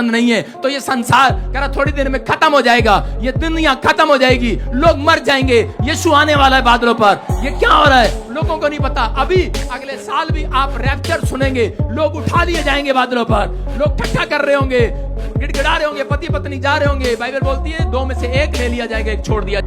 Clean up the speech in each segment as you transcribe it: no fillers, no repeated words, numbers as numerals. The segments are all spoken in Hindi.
नहीं है तो ये संसार कह रहा थोड़ी देर में खत्म हो जाएगा, ये दुनिया खत्म हो जाएगी, लोग मर जाएंगे, यीशु आने वाला है बादलों पर। ये क्या हो रहा है लोगों को नहीं पता। अभी अगले साल भी आप रैप्चर सुनेंगे, लोग उठा लिए जाएंगे बादलों पर, लोग ठट्ठा कर रहे होंगे, गिड़गिड़ा रहे होंगे, पति पत्नी जा रहे होंगे। बाइबल बोलती है 2 में से 1 ले लिया जाएगा, 1 छोड़ दिया।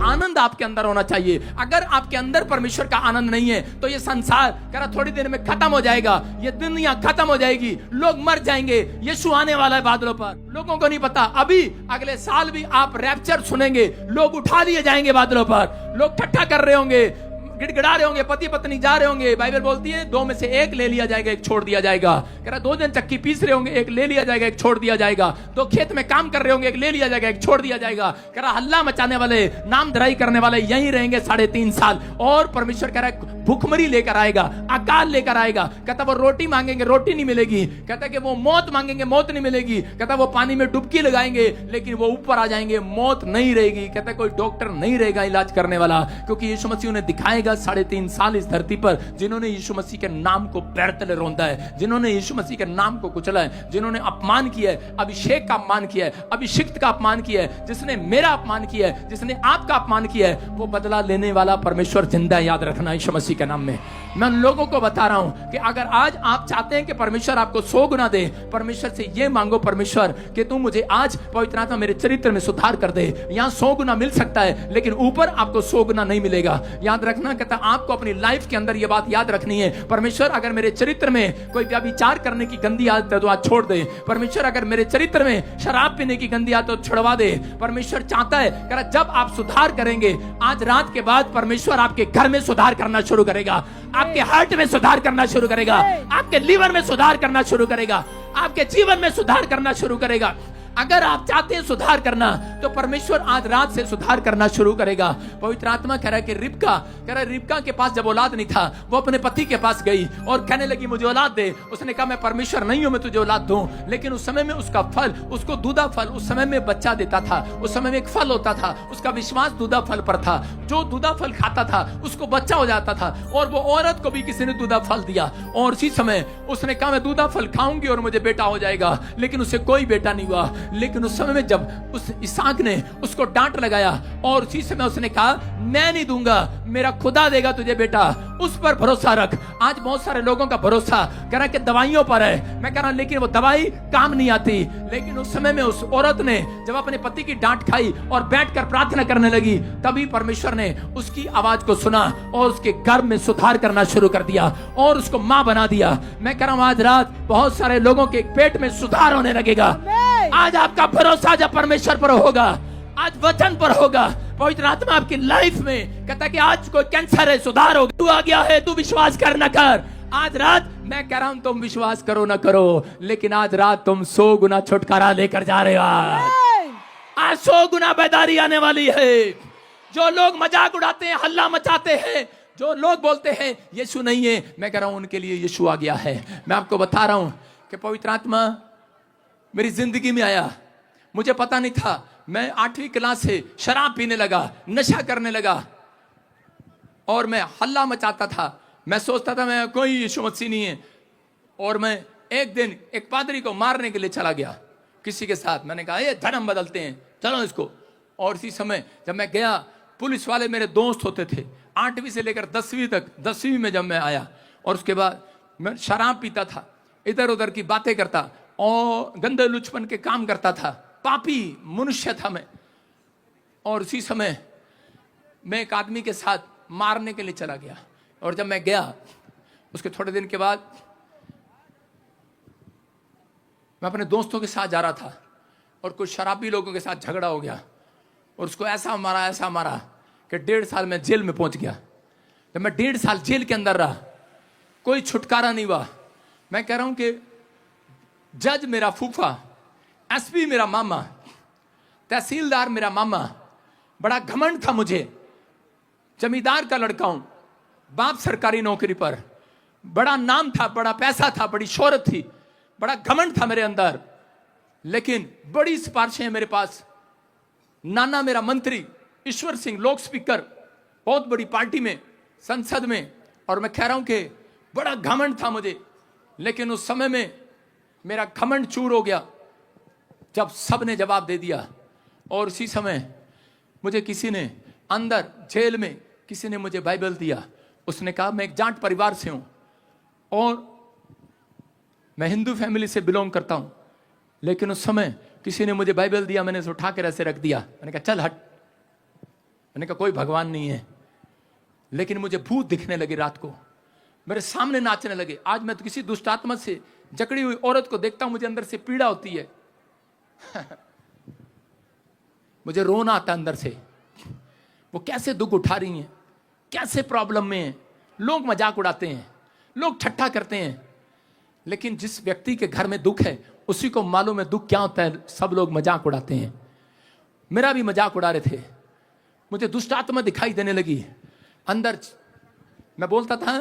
आनंद आपके अंदर होना चाहिए। अगर आपके अंदर परमेश्वर का आनंद नहीं है तो ये संसार कह रहा थोड़ी देर में खत्म हो जाएगा, ये दुनिया खत्म हो जाएगी, लोग मर जाएंगे, यीशु आने वाला है बादलों पर। लोगों को नहीं पता। अभी अगले साल भी आप रैप्चर सुनेंगे, लोग उठा लिए जाएंगे बादलों पर, लोग ठट्ठा कर रहे होंगे, गिड़गिड़ा रहे होंगे, पति पत्नी जा रहे होंगे। बाइबल बोलती है 2 में से 1 ले लिया जाएगा, 1 छोड़ दिया जाएगा। कह रहा 2 जन चक्की पीस रहे होंगे, 1 ले लिया जाएगा, 1 छोड़ दिया जाएगा। 2 खेत में काम कर रहे होंगे, 1 ले लिया जाएगा, 1 छोड़ दिया जाएगा। कह रहा हल्ला मचाने वाले, नाम धराई करने वाले यहीं रहेंगे 3.5 साल। और परमेश्वर कह रहा है भूखमरी लेकर आएगा, अकाल लेकर आएगा। कहता वो रोटी मांगेंगे, रोटी नहीं मिलेगी। कहता कि वो मौत मांगेंगे, मौत नहीं मिलेगी। कहता वो पानी में डुबकी लगाएंगे लेकिन वो ऊपर आ जाएंगे, मौत नहीं रहेगी। कहता कोई डॉक्टर नहीं रहेगा इलाज करने वाला, क्योंकि यीशु मसीह उन्हें दिखाएगा 3.5 साल इस धरती पर जिन्होंने यीशु मसीह के नाम को पैर तले रौंदा है, जिन्होंने यीशु मसीह के नाम को कुचला है, जिन्होंने अपमान किया है, अभिषेक का अपमान किया है, अभिषिक्त का अपमान किया है, जिसने मेरा अपमान किया है, जिसने आपका अपमान किया है, वो बदला लेने वाला परमेश्वर जिंदा है। याद रखना यीशु मसीह के नाम में। मैं उन लोगों को बता रहा हूं कि अगर आज आप चाहते हैं कि परमेश्वर आपको 100 गुना दे, परमेश्वर से ये मांगो, परमेश्वर कि तू मुझे आज पवित्र आत्मा मेरे चरित्र में सुधार कर दे। यहां 100 गुना मिल सकता है लेकिन ऊपर आपको 100 गुना नहीं मिलेगा। याद रखना, कहता आपको अपनी लाइफ के अंदर यह बात याद रखनी है, परमेश्वर अगर मेरे चरित्र में कोई व्यभिचार करने की गंदी आदत है तो आज छोड़ दे। परमेश्वर अगर मेरे चरित्र में शराब पीने की गंदी आदत तो छुड़वा दे। परमेश्वर चाहता है कह रहा जब आप सुधार करेंगे, आज रात के बाद परमेश्वर आपके घर में सुधार करना शुरू करेगा, आपके हार्ट में सुधार करना शुरू करेगा, आपके लीवर में सुधार करना शुरू करेगा, आपके जीवन में सुधार करना शुरू करेगा। अगर आप चाहते हैं सुधार करना तो परमेश्वर आज रात से सुधार करना शुरू करेगा। पवित्र आत्मा कह रहा है कि रिबका के पास जब औलाद नहीं था, वो अपने पति के पास गई और कहने लगी मुझे औलाद दे। उसने कहा मैं परमेश्वर नहीं हूं मैं तुझे औलाद दूं। लेकिन उस समय में उसका फल, उसको दूधा फल उस समय में बच्चा देता था। उस समय में एक फल होता था, उसका विश्वास दूधा फल पर था। जो दूधा फल खाता था उसको बच्चा हो जाता था। और वो औरत को भी किसी ने दूधा फल दिया और उसी समय उसने कहा मैं दूधा फल खाऊंगी और मुझे बेटा हो जाएगा। लेकिन उसे कोई बेटा नहीं हुआ। लेकिन उस समय में जब उस इसहाक ने उसको डांट लगाया और उसी समय उसने कहा मैं नहीं दूंगा, मेरा खुदा देगा तुझे बेटा, उस पर भरोसा रख। आज बहुत सारे लोगों का भरोसा कह रहा कि दवाइयों पर है। मैं कह रहा लेकिन वो दवाई काम नहीं आती। लेकिन उस समय में उस औरत ने जब अपने पति की डांट खाई और बैठकर प्रार्थना करने लगी, तभी परमेश्वर ने उसकी आवाज को सुना और उसके गर्भ में सुधार करना शुरू कर दिया और उसको मां बना दिया। मैं कह रहा हूं आज रात बहुत सारे लोगों के पेट में सुधार होने लगेगा। आज आपका भरोसा जब परमेश्वर पर होगा, आज वचन पर होगा, पवित्र आत्मा आपकी लाइफ में कहता कि आज कोई कैंसर है सुधार होगा, तू आ गया है, तू विश्वास कर न कर। आज रात मैं कह रहा हूं तुम विश्वास करो ना करो, लेकिन आज रात तुम 100 गुना छुटकारा लेकर जा रहे हो। आज 100 गुना बेदारी आने वाली है। जो लोग मजाक उड़ाते हैं, हल्ला मचाते हैं, जो लोग बोलते हैं यीशु नहीं है, मैं कह रहा हूं उनके लिए यीशु आ गया है। मैं आपको बता रहा हूं कि पवित्र आत्मा मेरी जिंदगी में आया, मुझे पता नहीं था। मैं 8वीं क्लास से शराब पीने लगा, नशा करने लगा और मैं हल्ला मचाता था। मैं सोचता था मैं कोई यीशु मसीह नहीं है। और मैं एक दिन एक पादरी को मारने के लिए चला गया किसी के साथ। मैंने कहा ये धर्म बदलते हैं, चलो इसको। और इसी समय जब मैं गया, पुलिस वाले मेरे दोस्त होते थे 8वीं से लेकर 10वीं तक। 10वीं में जब मैं आया और उसके बाद मैं शराब पीता था, इधर उधर की बातें करता और गंदे लुचपन के काम करता था, पापी मनुष्य था मैं। और उसी समय मैं एक आदमी के साथ मारने के लिए चला गया। और जब मैं गया उसके थोड़े दिन के बाद मैं अपने दोस्तों के साथ जा रहा था और कुछ शराबी लोगों के साथ झगड़ा हो गया और उसको ऐसा मारा कि 1.5 साल में जेल में पहुंच गया। जब मैं 1.5 साल जेल के अंदर रहा, कोई छुटकारा नहीं हुआ। मैं कह रहा हूं कि जज मेरा फूफा, एसपी मेरा मामा, तहसीलदार मेरा मामा, बड़ा घमंड था मुझे, जमींदार का लड़का हूं, बाप सरकारी नौकरी पर, बड़ा नाम था, बड़ा पैसा था, बड़ी शोहरत थी, बड़ा घमंड था मेरे अंदर। लेकिन बड़ी सिफारिशें मेरे पास। नाना मेरा मंत्री, ईश्वर सिंह लोक स्पीकर, बहुत बड़ी पार्टी में, संसद में। और मैं कह रहा हूं कि बड़ा घमंड था मुझे, लेकिन उस समय में मेरा घमंड चूर हो गया जब सब ने जवाब दे दिया। और उसी समय मुझे किसी ने अंदर जेल में किसी ने मुझे बाइबल दिया। उसने कहा मैं एक जाट परिवार से हूं और मैं हिंदू फैमिली से बिलोंग करता हूं, लेकिन उस समय किसी ने मुझे बाइबल दिया, मैंने उसे उठा कर ऐसे रख दिया। मैंने कहा चल हट। मैंने कहा कोई भगवान नहीं है। लेकिन मुझे भूत दिखने लगे, रात को मेरे सामने नाचने लगे। आज मैं तो किसी दुष्ट आत्मा से जकड़ी हुई औरत को देखता हूं, मुझे अंदर से पीड़ा होती है। मुझे रोना आता अंदर से, वो कैसे दुख उठा रही हैं, कैसे प्रॉब्लम में हैं। लोग मजाक उड़ाते हैं, लोग ठट्ठा करते हैं, लेकिन जिस व्यक्ति के घर में दुख है उसी को मालूम है दुख क्या होता है। सब लोग मजाक उड़ाते हैं, मेरा भी मजाक उड़ा रहे थे। मुझे दुष्ट आत्मा दिखाई देने लगी अंदर। मैं बोलता था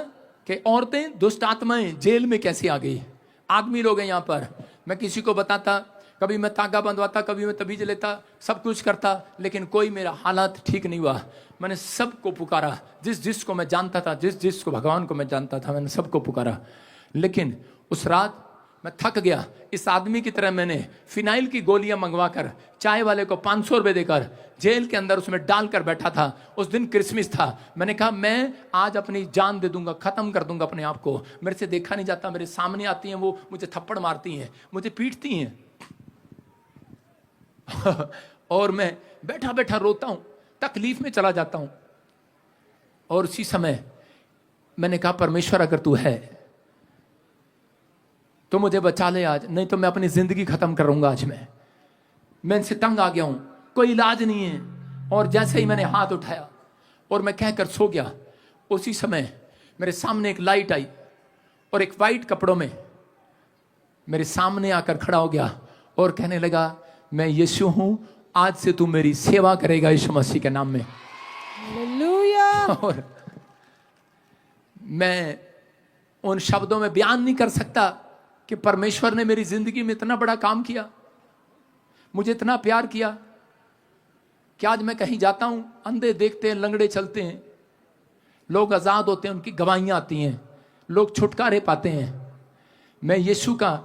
कि औरतें दुष्ट आत्माएं जेल में कैसे आ गई, आदमी लोग हैं यहाँ पर। मैं किसी को बताता, कभी मैं तागा बंधवाता, कभी मैं तबीज लेता, सब कुछ करता, लेकिन कोई मेरा हालात ठीक नहीं हुआ। मैंने सबको पुकारा, जिस जिसको मैं जानता था, जिस जिसको भगवान को मैं जानता था, मैंने सबको पुकारा। लेकिन उस रात मैं थक गया। इस आदमी की तरह मैंने फिनाइल की गोलियां मंगवाकर चाय वाले को 500 रुपए देकर जेल के अंदर उसमें डालकर बैठा था। उस दिन क्रिसमस था। मैंने कहा मैं आज अपनी जान दे दूंगा, खत्म कर दूंगा अपने आप को। मेरे से देखा नहीं जाता, मेरे सामने आती हैं, वो मुझे थप्पड़ मारती हैं, मुझे पीटती हैं। और मैं बैठा बैठा रोता हूं, तकलीफ में चला जाता हूं। और उसी समय मैंने कहा परमेश्वर अगर तू है तो मुझे बचा ले आज, नहीं तो मैं अपनी जिंदगी खत्म करूंगा। आज मैं इनसे तंग आ गया हूं, कोई इलाज नहीं है। और जैसे ही मैंने हाथ उठाया और मैं कहकर सो गया, उसी समय मेरे सामने एक लाइट आई और एक वाइट कपड़ों में मेरे सामने आकर खड़ा हो गया और कहने लगा मैं यीशु हूं, आज से तू मेरी सेवा करेगा यीशु मसीह के नाम में। हालेलुया। और मैं उन शब्दों में बयान नहीं कर सकता कि परमेश्वर ने मेरी जिंदगी में इतना बड़ा काम किया, मुझे इतना प्यार किया कि आज मैं कहीं जाता हूं, अंधे देखते हैं, लंगड़े चलते हैं, लोग आजाद होते हैं, उनकी गवाहियां आती हैं, लोग छुटकारे पाते हैं। मैं यीशु का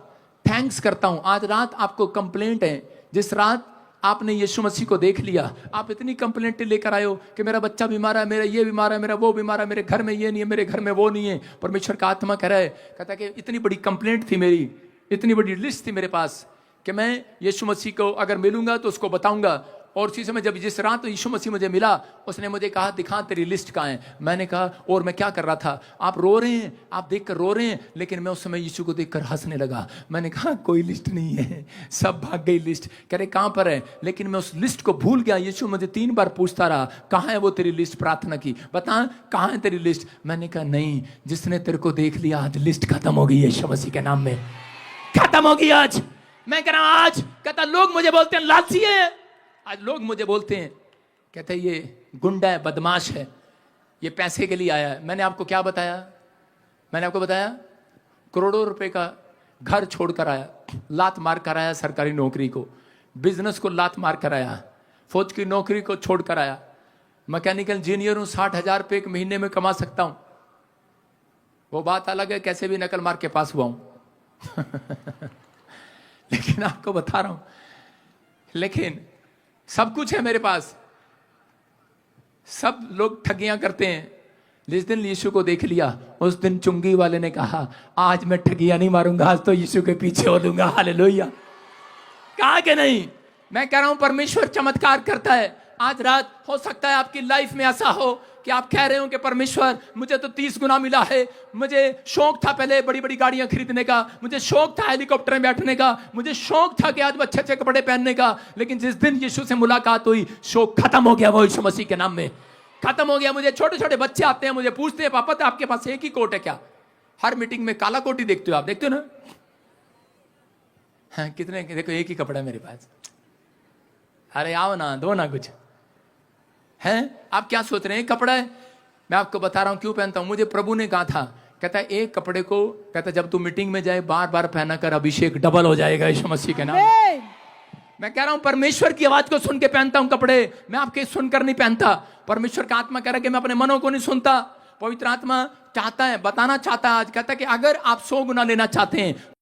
थैंक्स करता हूं। आज रात आपको कंप्लेंट है, जिस रात आपने यीशु मसीह को देख लिया, आप इतनी कंप्लेंट लेकर आए हो कि मेरा बच्चा बीमार है, मेरा ये बीमार है, मेरा वो बीमार है, मेरे घर में ये नहीं है, मेरे घर में वो नहीं है। परमेश्वर का आत्मा कह रहा है, कहता है कि इतनी बड़ी कंप्लेंट थी मेरी, इतनी बड़ी लिस्ट थी मेरे पास कि मैं यीशु मसीह को अगर मिलूंगा तो उसको बताऊंगा। और उसी समय जब जिस रात यीशु मसीह मुझे मिला, उसने मुझे कहा दिखा तेरी लिस्ट कहाँ है। मैंने कहा और मैं क्या कर रहा था, आप रो रहे हैं, आप देखकर रो रहे हैं, लेकिन मैं उस समय यीशु को देखकर हंसने लगा। मैंने कहा कोई लिस्ट नहीं है, सब भाग गई लिस्ट। कह रहे कहाँ पर है, लेकिन मैं उस लिस्ट को भूल गया। यीशु मुझे 3 बार पूछता रहा कहाँ है वो तेरी लिस्ट, प्रार्थना की बता कहाँ है तेरी लिस्ट। मैंने कहा नहीं, जिसने तेरे को देख लिया आज लिस्ट खत्म हो गई यीशु मसीह के नाम में, खत्म हो गई आज। मैं कह रहा आज, कहता लोग मुझे बोलते हैं लालची है, आज लोग मुझे बोलते हैं, कहते हैं ये गुंडा है, बदमाश है, ये पैसे के लिए आया है। मैंने आपको क्या बताया, मैंने आपको बताया करोड़ों रुपए का घर छोड़कर आया, लात मार कर आया, सरकारी नौकरी को, बिजनेस को लात मार कर आया, फौज की नौकरी को छोड़कर आया, मैकेनिकल इंजीनियर हूं, 60,000 रुपये एक महीने में कमा सकता हूं। वो बात अलग है कैसे भी नकल मार के पास हुआ हूं। लेकिन आपको बता रहा हूं, लेकिन सब कुछ है मेरे पास। सब लोग ठगियां करते हैं। जिस दिन यीशु को देख लिया, उस दिन चुंगी वाले ने कहा आज मैं ठगियां नहीं मारूंगा, आज तो यीशु के पीछे हो लूंगा। हालेलुया। कहा कि नहीं, मैं कह रहा हूं परमेश्वर चमत्कार करता है। आज रात हो सकता है आपकी लाइफ में ऐसा हो कि आप कह रहे हो कि परमेश्वर मुझे तो 30 गुना मिला है। मुझे शौक था पहले बड़ी बड़ी गाड़ियां खरीदने का, मुझे शौक था हेलीकॉप्टर में बैठने का, मुझे शौक था कि आज अच्छे अच्छे कपड़े पहनने का, लेकिन जिस दिन यीशु से मुलाकात हुई शौक खत्म हो गया। वो यीशु मसीह के नाम में खत्म हो गया। मुझे छोटे छोटे बच्चे आते हैं, मुझे पूछते हैं पापा तो आपके पास एक ही कोट है क्या? हर मीटिंग में काला कोट ही देखते हो आप, देखते हो ना? हाँ, कितने देखो एक ही कपड़ा है मेरे पास। अरे आओ ना, दो ना कुछ है। आप क्या सोच रहे हैं कपड़ा है? मैं आपको बता रहा हूं क्यों पहनता हूं। मुझे प्रभु ने कहा था, कहता है एक कपड़े को, कहता जब तू मीटिंग में जाए बार बार पहना कर, अभिषेक डबल हो जाएगा यीशु मसीह के नाम। मैं कह रहा हूं परमेश्वर की आवाज को सुन के पहनता हूं कपड़े, मैं आपके सुनकर नहीं पहनता। परमेश्वर का आत्मा कह रहा है कि मैं अपने मनों को नहीं सुनता, पवित्र आत्मा चाहता है, बताना चाहता है आज, कहता है कि अगर आप 100 गुना लेना चाहते हैं